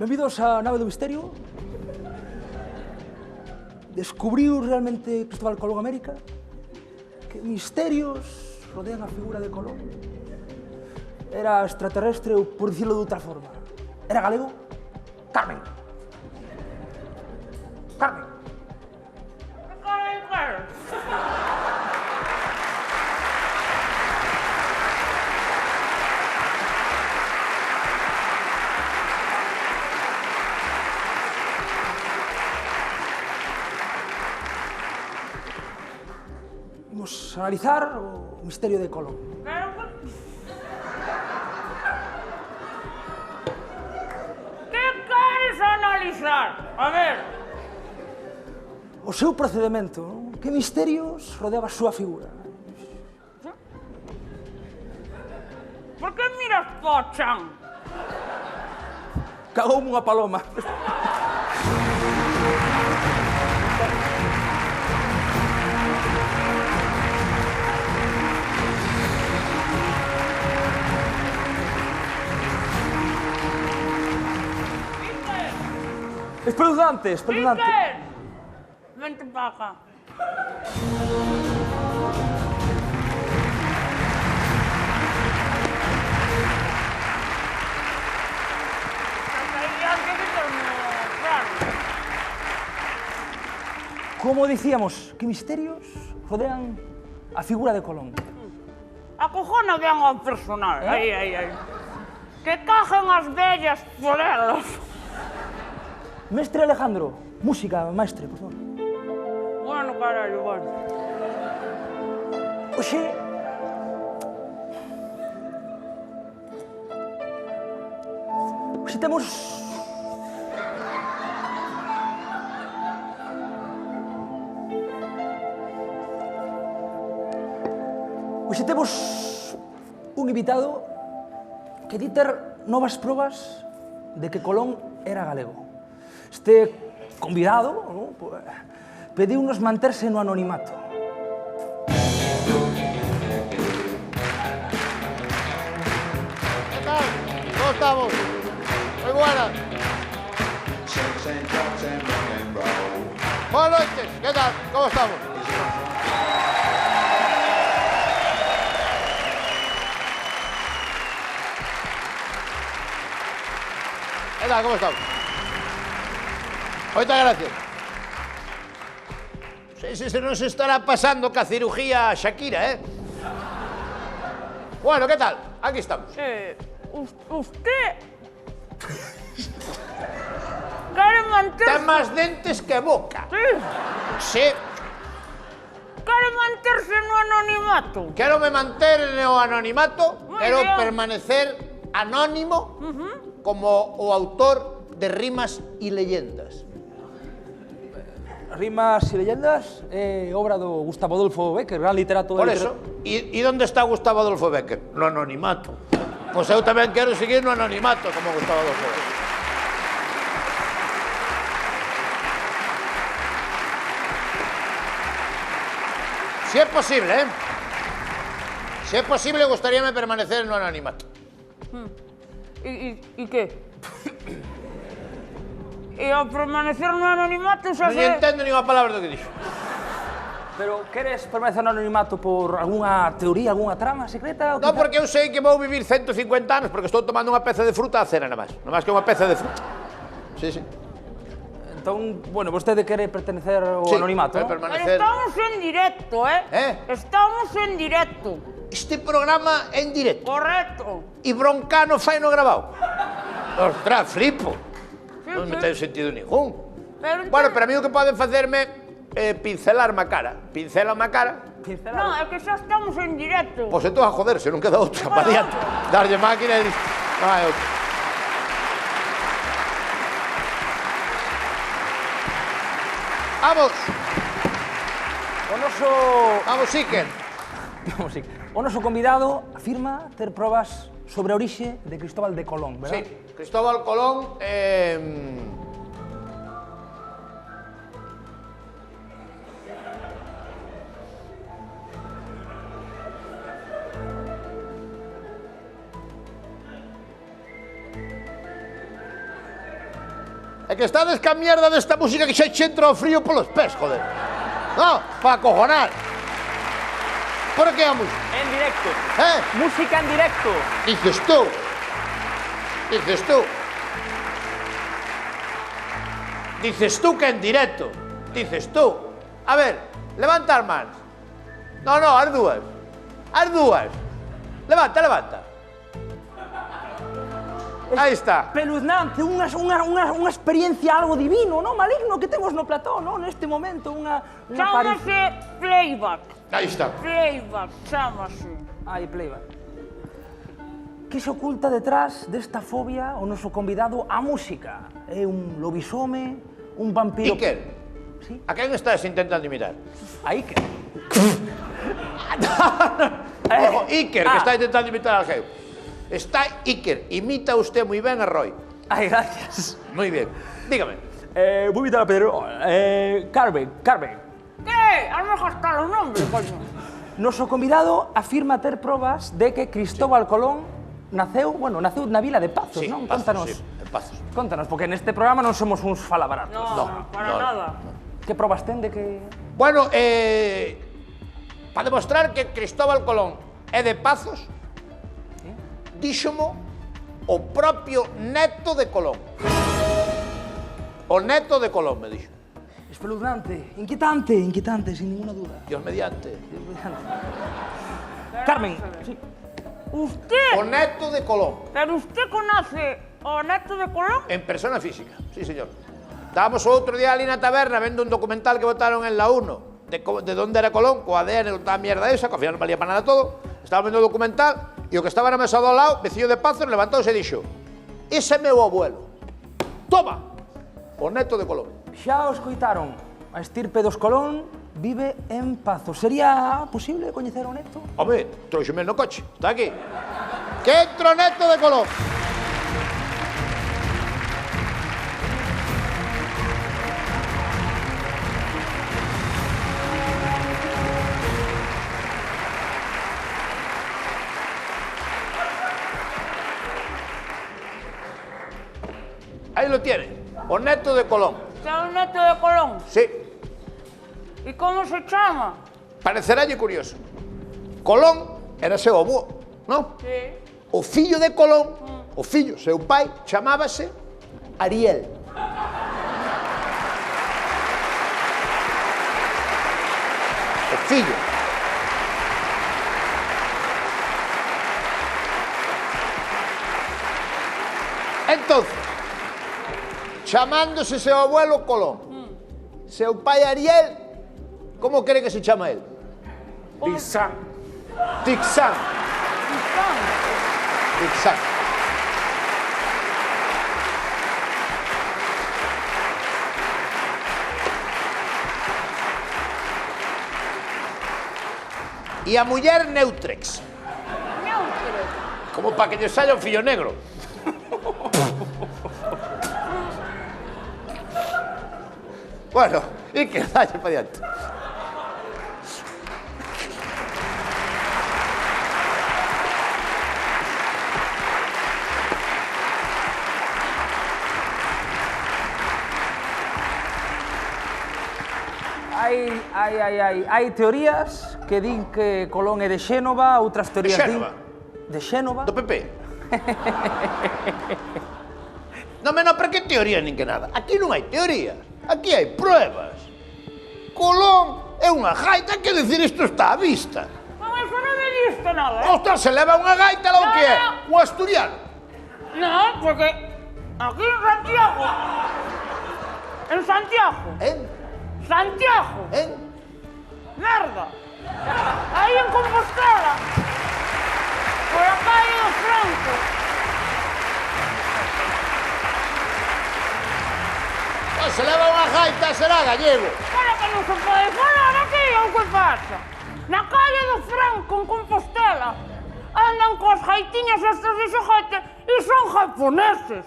Benvidos á nave do misterio. Descubriu realmente Cristóbal Colón América? Que misterios rodean a figura de Colón? Era extraterrestre ou, por dicirlo de outra forma, era galego? Carmen. Carmen. Vamos a analizar o misterio de Colón. Que queres analizar? A ver. O seu procedimento, non? Que misterios rodeaba a súa figura? Por que miras po chan? Cagoume unha paloma. Espeluznante, espeluznante. Iker! Vente para acá. Como dicíamos, que misterios rodean a figura de Colón? Acojona ben ao personal. Aí. Que cajen as vellas polelas. Mestre Alejandro, música, maestre, por favor. Bueno, carallo, bueno. Oxe... Oxe temos... Oxe temos un invitado que di ter novas probas de que Colón era galego. Este convidado, ¿no? Pues, pediunos manterse no anonimato. ¿Qué tal? ¿Cómo estamos? Muy buenas. Buenas noches. ¿Qué tal? ¿Cómo estamos? ¿Qué tal? ¿Cómo estamos? Muchas gracias. No sé si se nos estará pasando ca cirugía a Shakira, ¿eh? Bueno, ¿qué tal? Aquí estamos. Usted... Quere manterse... Ten más dentes que boca. Sí. Sí. Quere manterse no anonimato. Quero me manter no anonimato. Muy Quero bien. permanecer anónimo como o autor de rimas y leyendas. Rimas y leyendas, obra do Gustavo Adolfo Bécquer, gran literato. Por eso. ¿Y dónde está Gustavo Adolfo Bécquer? No anonimato. Pois eu tamén quero seguir no anonimato como Gustavo Adolfo Bécquer. Si é posible, ¿eh? Si é posible, gustaríame permanecer no anonimato. ¿Y qué? E ao permanecer no anonimato xa Non se... entendo ni unha palabra do que dixo. Pero queres permanecer no anonimato por algunha teoría, algunha trama secreta? Non, porque eu sei que vou vivir 150 anos porque estou tomando unha peza de fruta a cena, nada máis que unha peza de fruta. Sí, sí. Entón, bueno, vostede quere pertenecer ao Sí, anonimato, quero non? permanecer. Estamos en directo, ¿eh? Estamos en directo. Este programa é en directo. Correcto. E Broncano fai no grabado. Ostras, flipo. Sí, Non me sí. ten sentido ningún. Pero Bueno, pero a mí o que poden facerme é pincelarme a cara. Pincelame a cara. No, é que xa estamos en directo. Pois entón a joderse, non queda outra. Pa diante. Darlle máquina e listo. Non hai outra. Vamos. O noso... Vamos, Iker. Vamos, sí. O noso convidado afirma ter probas sobre a orixe de Cristóbal de Colón, verdad? Sí, Cristóbal Colón É que estades ca mierda desta música que xa che entra o frío polos pés, joder. No, para acojonar. Por que a música? En directo. Música en directo. Dices tú. Dices tú que en directo. Dices tú. A ver, levanta as mans. No, as dúas. Levanta. Aí está. Peluznante, unha experiencia algo divino, non? Maligno que temos no plató, non? Neste momento, unha Chámase playback. Aí está. Playback, chámase. Ai, playback. Que se oculta detrás desta fobia o noso convidado á música? É un lobisome, un vampiro... Iker, Sí? a quen estás intentando imitar? A Iker. Ojo, Iker, que está intentando imitar al geo. Está Iker, imita usted muy bien a Roy. Ai, gracias. Muy bien. Dígame. Vou imitar a Pedro. Carmen. ¿Qué? Has gastado el nombre, coño. Noso convidado afirma ter probas de que Cristóbal Colón naceu na vila de Pazos, non? Contanos. Sí, en Pazos. Contanos, porque neste programa non somos uns falabaratos. No, para nada. Que probas ten de que... Bueno, para demostrar que Cristóbal Colón é de Pazos, díxomo o propio neto de Colón. O neto de Colón, me dixo. Espeluznante, inquietante, sin ninguna duda. Dios mediante. Carmen, sí. ¿Usted? O neto de Colón. ¿Pero usted conoce o neto de Colón? En persona física, sí, señor. Estábamos outro día ali na taberna vendo un documental que botaron en la 1 de onde era Colón, co ADN, toda a mierda esa, que ao final non valía para nada todo. Estaba vendo o documental e o que estaba na mesa do lado, vecino de Pazos, levantouse e dixo: ese é meu abuelo. Toma! O neto de Colón. Xa o escoitaron, a estirpe dos Colón vive en Pazos. Sería posible coñecer o neto? Home, trouxeme no coche, está aquí. Que entra o neto de Colón. Ahí lo tiene, o neto de Colón. ¿Es el neto de Colón? Sí, ¿Y cómo se llama? parecerálle curioso. Colón era seu avó, non? Sí. O fillo de Colón, o fillo, seu pai, chamábase Ariel. O fillo. Entonces, chamándose seu abuelo Colón, seu pai Ariel, como cree que se chama él? Tixán. Tixán. Tixán. E a muller Neutrex, como para que lle saia un fillo negro. Bueno, e que dalle para diante. Hai teorías que din que Colón é de Xénova, outras teorías Xénova? De Xénova? Do PP. Non, pero que teoría nin que nada. Aquí non hai teorías, aquí hai pruebas. Colón é unha gaita, que decir, isto está á vista. Con eso no me diste nada, ¿eh? Ostras, se leva unha gaita lá o que é? Un asturiano. No, porque aquí en Santiago. En Santiago. Santiago. Merda. Ahí en Compostela. Por la calle de Franco. Se leva unha gaita, será gallego. Para que non se pode falar aquí, o que pasa? Na calle do Franco, en Compostela, andan coas gaitiñas estas de xojete e son japoneses.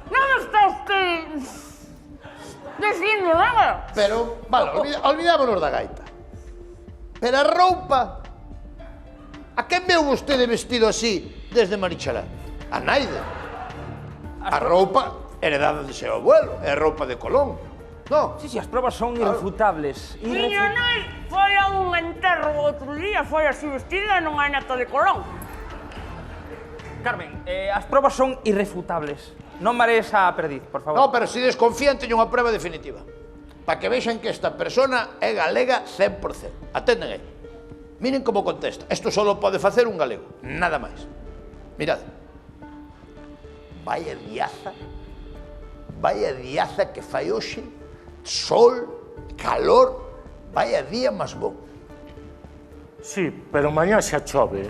Non está usted dicindo nada? Pero, vale, olvidámonos da gaita. Pero a roupa... A quen veu vostede vestido así desde Marichalá? A naide. A roupa heredada de seu abuelo, é roupa de Colón. Non? Sí, as probas son irrefutables. Miña nai foi a un enterro outro día, foi así vestida e non é neta de Colón. Carmen, as probas son irrefutables. Non marees a perdiz, por favor. No, pero se desconfían, teño unha prueba definitiva. Para que vexan que esta persona é galega 100%. Atenden aí. Miren como contesta. Isto só pode facer un galego, nada máis. Mirad. Vaya diaza que fai hoxe, sol, calor, vaya día máis bon. Sí, pero mañá xa chove.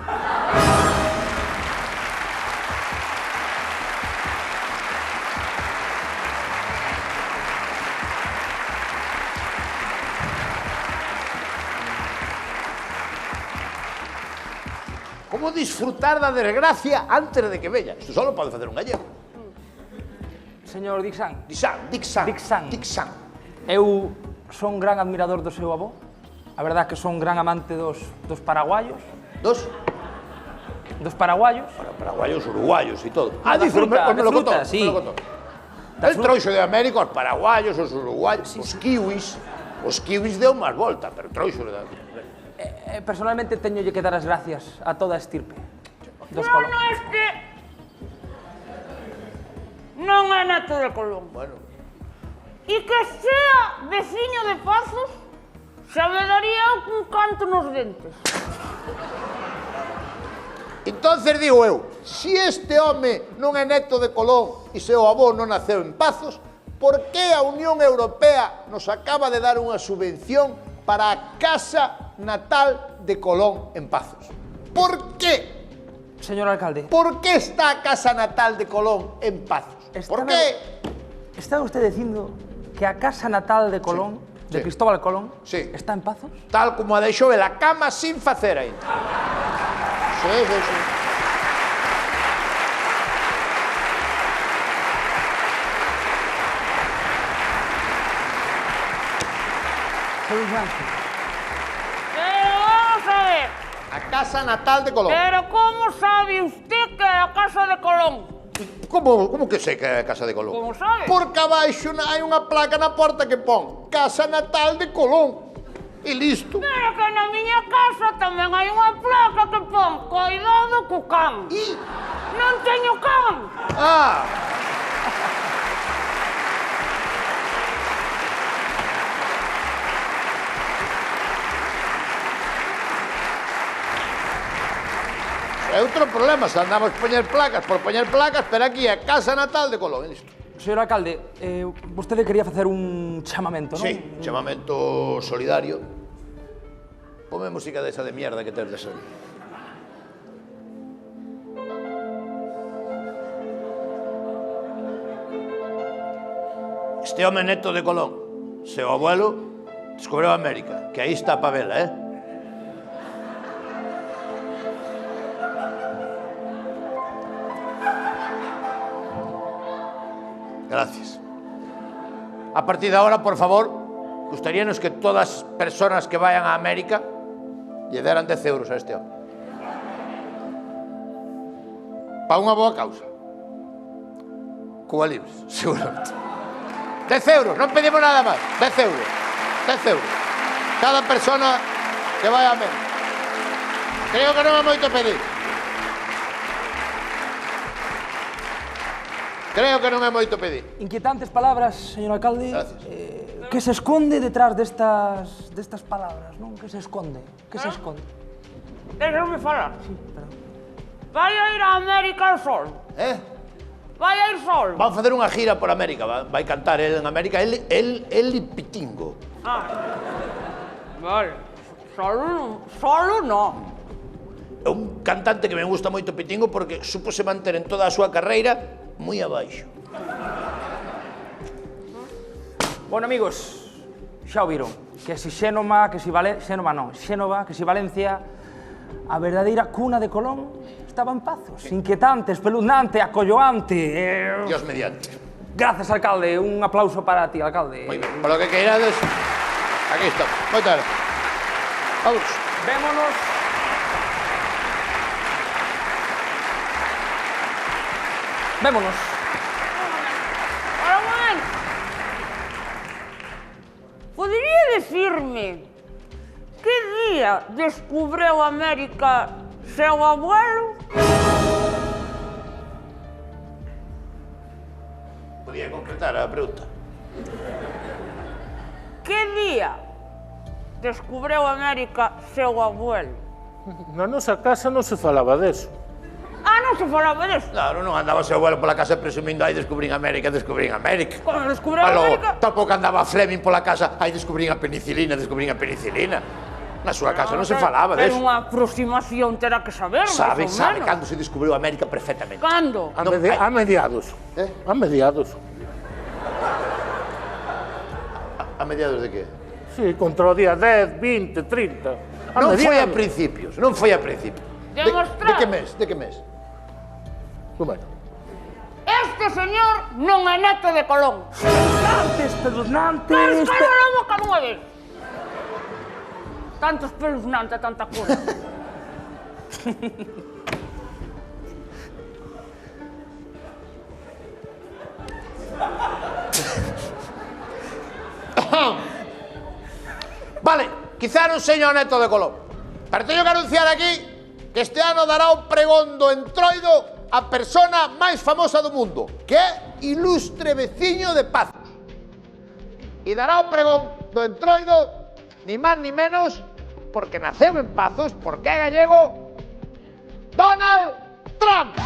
Como disfrutar da desgracia antes de que veña. Isto só pode facer un gallego. Señor Dixán, Dixán. eu son gran admirador do seu avó. A verdad que son gran amante dos paraguayos. Dos Paraguayos. paraguayos, uruguayos e todo. Da fruta, me lo contó. sí. El trouxo de América, os paraguayos, os uruguayos, os kiwis deu máis volta, pero trouxo de... Personalmente teñolle que dar as gracias a toda a estirpe dos Non, Colón. este... non é neto de Colón. Bueno, E que sea veciño de Pazos, xa me daría un canto nos dentes. entonces digo eu, si este home non é neto de Colón e seu avó non naceu en Pazos, por que a Unión Europea nos acaba de dar unha subvención para a casa natal de Colón en Pazos? Por qué? Señor alcalde, Por que está a casa natal de Colón en Pazos? Por qué? ¿está usted dicindo que a casa natal de Colón, Sí, de sí. Cristóbal Colón, Sí. está en Pazos? Tal como a deixou a cama sin facer ainda. Sí. Soy Blanco. Pero vamos a ver, A casa natal de Colón. pero como sabe usted que é a casa de Colón? Como que sei que é a casa de Colón? Como sabe? Porque abaixo hai unha placa na porta que pon Casa Natal de Colón. E listo. Pero que na miña casa tamén hai unha placa que pon cuidado co can. E... Non teño can. Ah! É outro problema, se andamos poñer placas por poñer placas, pero aquí é Casa Natal de Colón, e listo. Señor alcalde, vostede quería facer un chamamento, non? Sí, chamamento solidario. Ponme música desa de mierda que tes de ser. Este home neto de Colón, seu abuelo, descubriu América, que aí está a pavela, Gracias. A partir de ahora, por favor, gustaríanos que todas as personas que vayan a América lle deran 10 euros a este home. Para unha boa causa. Cuba Libres, seguramente. 10 euros, non pedimos nada máis. 10 euros. 10 euros. Cada persona que vai a América. Creo que non é moito pedir. Creo que non é moito pedir. Inquietantes palabras, señor alcalde. Gracias. Que se esconde detrás destas palabras, non? Que se esconde? Que se esconde? Déjame falar. Sí, perdón. Vai a ir a América al sol. Vai a ir sol. Van facer unha gira por América, vai cantar el en América, el e Pitingo. Ah. Vale. Solo no. É un cantante que me gusta moito Pitingo porque supose manter en toda a súa carreira moi abaixo. Bueno, amigos, xa o viron. Que si Xénova, que si Xénova, que si Valencia, a verdadeira cuna de Colón estaba en Pazos. Inquietante, espeluznante, acolloante. Dios mediante. Gracias, alcalde. Un aplauso para ti, alcalde. Moi ben, por lo que queirades, aquí estamos. Moitas gracias. Vamos. Vémonos. Vémonos. podería decirme que día descubreu América seu abuelo? Podía concretar a pregunta. Que día descubreu América seu abuelo? Na nosa casa non se falaba deso. Non se falaba desto. Claro, non andaba seu abuelo pola casa presumindo aí descubrín América, descubrín América. Como descubreu Logo, América? tampouco andaba Fleming pola casa aí descubrín a penicilina, descubrín a penicilina. Na súa casa non se falaba Pero deso. unha aproximación terá que saber, Sabe máis ou menos. cando se descubriu América perfectamente. Cando? A, Non, a mediados. A mediados. A mediados de que? Sí, contra o día 10, 20, 30. Non foi a mediados. principios, non foi a principios. Demostrar. De que mes? De que mes? Bueno, Este señor non é neto de Colón. Espeluznante, Pero escalo na boca dunha vez. Tanto espeluznante, tanta cura. Vale, quizá non señor neto de Colón, pero teño que anunciar aquí que este ano dará un pregón do Entroido a persona máis famosa do mundo, que é Ilustre Veciño de Pazos. E dará o pregón do Entroido, ni máis ni menos, porque naceu en Pazos, porque é gallego, Donald Trump.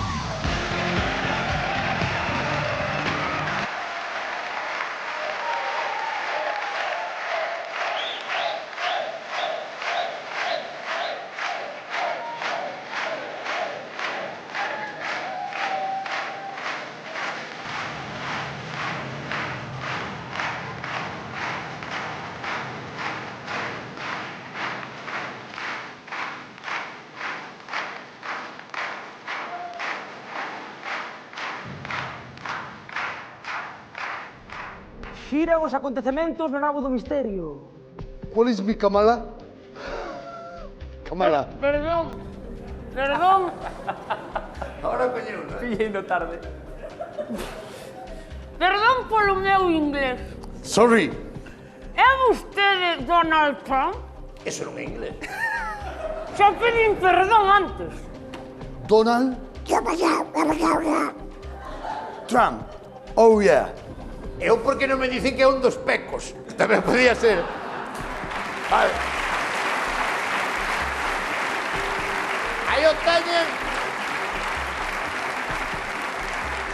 Xiran os acontecementos no nabo do misterio. ¿Cuál es mi Kamala? Kamala. Perdón. Perdón. Ahora coño, Pillando tarde. Perdón polo meu inglés. Sorry. É vostede Donald Trump? eso non é inglés. Xa pedín perdón antes. Donald Trump. Oh yeah. Eu porque non me dicen que é un dos pecos. Tamén podía ser. Vale. Aí o teñen.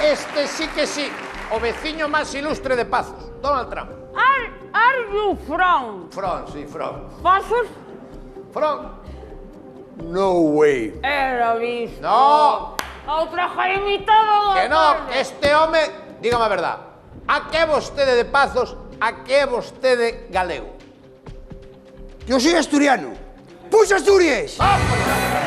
Este sí que sí. O veciño máis ilustre de Pazos. Donald Trump. Are you from From, sí, from. Pazos? From. No way. Era visto. No. Outra jaimitado do Que no, alcalde. que este home, dígame a verdad, a que é vostede de Pazos, a que é vostede galego? Yo soy asturiano. ¡Puxa Asturias! ¡Vámonos!